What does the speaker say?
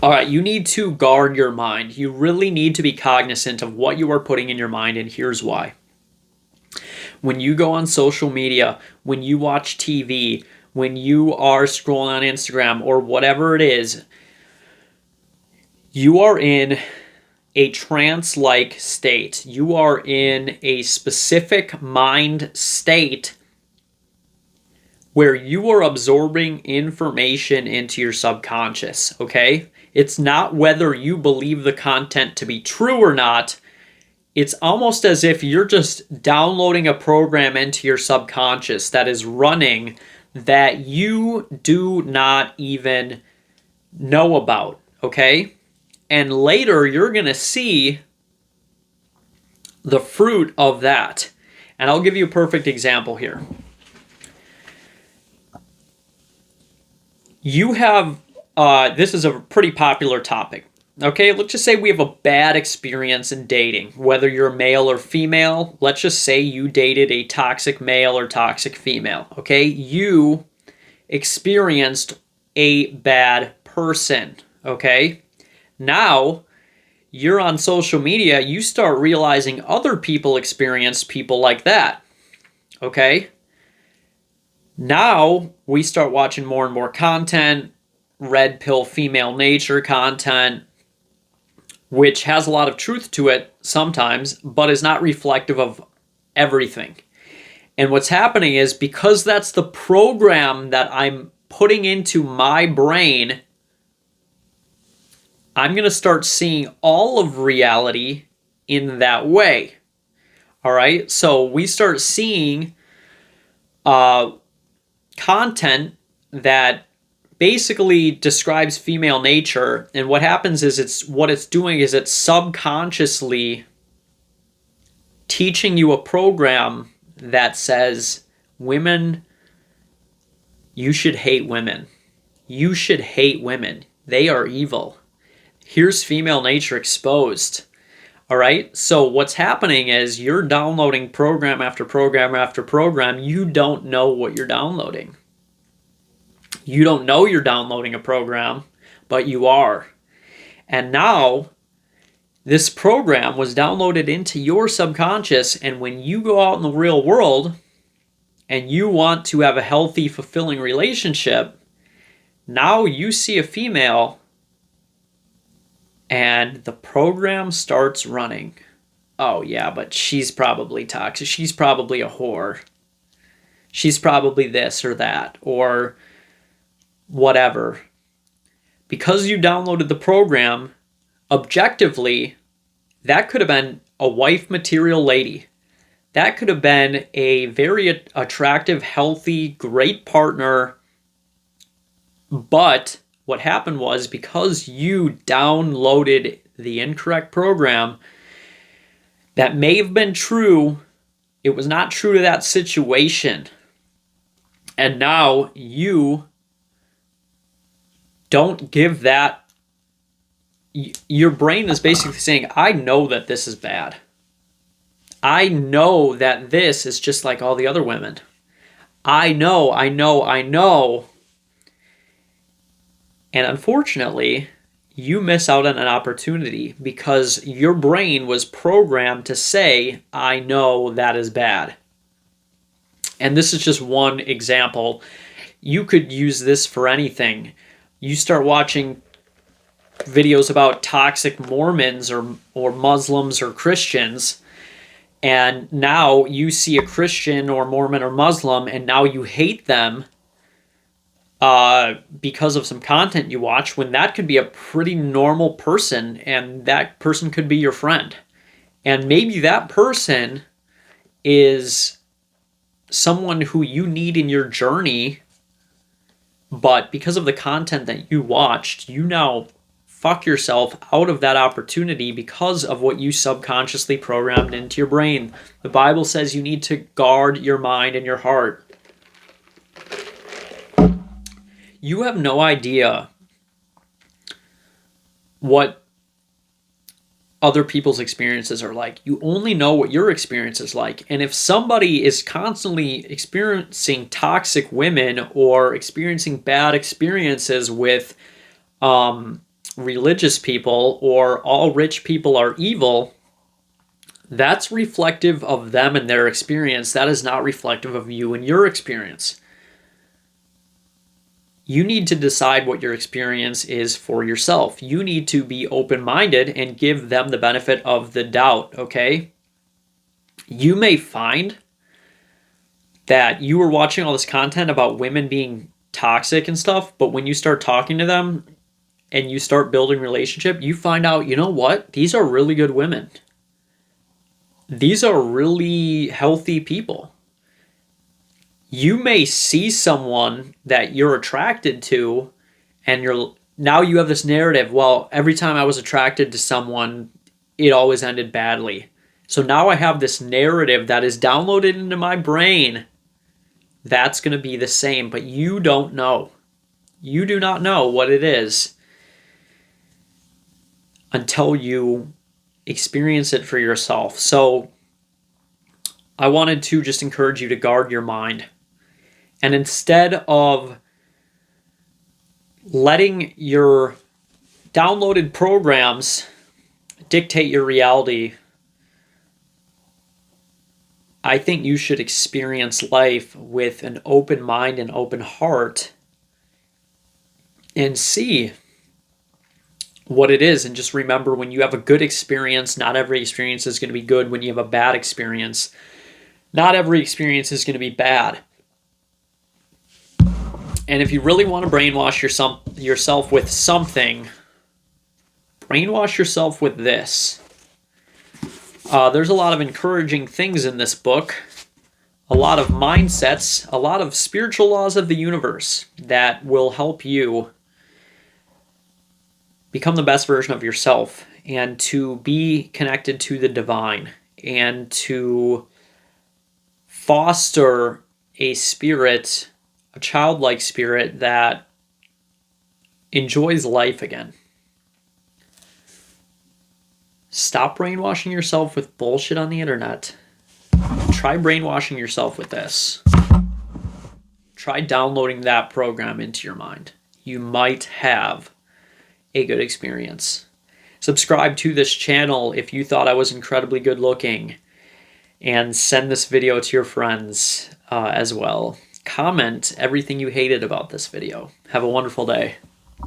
All right, you need to guard your mind. You really need to be cognizant of what you are putting in your mind, and here's why. When you go on social media, when you watch TV, when you are scrolling on Instagram or whatever it is, you are in a trance-like state. You are in a specific mind state where you are absorbing information into your subconscious, okay? It's not whether you believe the content to be true or not. It's almost as if you're just downloading a program into your subconscious that is running that you do not even know about, okay? And later you're going to see the fruit of that. And I'll give you a perfect example here. You have, this is a pretty popular topic. Okay, let's just say we have a bad experience in dating, whether you're male or female. Let's just say you dated a toxic male or toxic female. Okay, you experienced a bad person. Okay, now you're on social media, you start realizing other people experience people like that. Okay, now we start watching more and more content, red pill female nature content, which has a lot of truth to it sometimes, but is not reflective of everything. And what's happening is, because that's the program that I'm putting into my brain, I'm going to start seeing all of reality in that way. All right? So we start seeing content that basically describes female nature, and what happens is it's subconsciously teaching you a program that says, women, you should hate women. You should hate women. They are evil. Here's female nature exposed. All right? So what's happening is you're downloading program after program after program. You don't know what you're downloading. You don't know you're downloading a program, but you are. And now, this program was downloaded into your subconscious, and when you go out in the real world and you want to have a healthy, fulfilling relationship, now you see a female and the program starts running. Oh yeah, but she's probably toxic. She's probably a whore. She's probably this or that, or whatever. Because you downloaded the program, objectively, that could have been a wife material lady. That could have been a very attractive, healthy, great partner. But what happened was, because you downloaded the incorrect program, that may have been true, it was not true to that situation. And now you don't give that. Your brain is basically saying, I know that this is bad. I know that this is just like all the other women. I know. And unfortunately, you miss out on an opportunity because your brain was programmed to say, I know that is bad. And this is just one example. You could use this for anything. You start watching videos about toxic Mormons or Muslims or Christians, and now you see a Christian or Mormon or Muslim, and now you hate them because of some content you watch, when that could be a pretty normal person, and that person could be your friend. And maybe that person is someone who you need in your journey, but because of the content that you watched, you now fuck yourself out of that opportunity because of what you subconsciously programmed into your brain. The Bible says you need to guard your mind and your heart. You have no idea what other people's experiences are like. You only know what your experience is like. And if somebody is constantly experiencing toxic women or experiencing bad experiences with religious people or all rich people are evil, that's reflective of them and their experience. That is not reflective of you and your experience. You need to decide what your experience is for yourself. You need to be open-minded and give them the benefit of the doubt, okay? You may find that you were watching all this content about women being toxic and stuff, but when you start talking to them and you start building relationship, you find out, you know what? These are really good women. These are really healthy people. You may see someone that you're attracted to and now you have this narrative, well, every time I was attracted to someone, it always ended badly. So now I have this narrative that is downloaded into my brain that's going to be the same, but you don't know. You do not know what it is until you experience it for yourself. So I wanted to just encourage you to guard your mind. And instead of letting your downloaded programs dictate your reality, I think you should experience life with an open mind and open heart and see what it is. And just remember, when you have a good experience, not every experience is going to be good. When you have a bad experience, not every experience is going to be bad. And if you really want to brainwash yourself with something, brainwash yourself with this. There's a lot of encouraging things in this book, a lot of mindsets, a lot of spiritual laws of the universe that will help you become the best version of yourself and to be connected to the divine and to foster a spirit, a childlike spirit that enjoys life again. Stop brainwashing yourself with bullshit on the internet. Try brainwashing yourself with this. Try downloading that program into your mind. You might have a good experience. Subscribe to this channel if you thought I was incredibly good looking, and send this video to your friends as well. Comment everything you hated about this video. Have a wonderful day.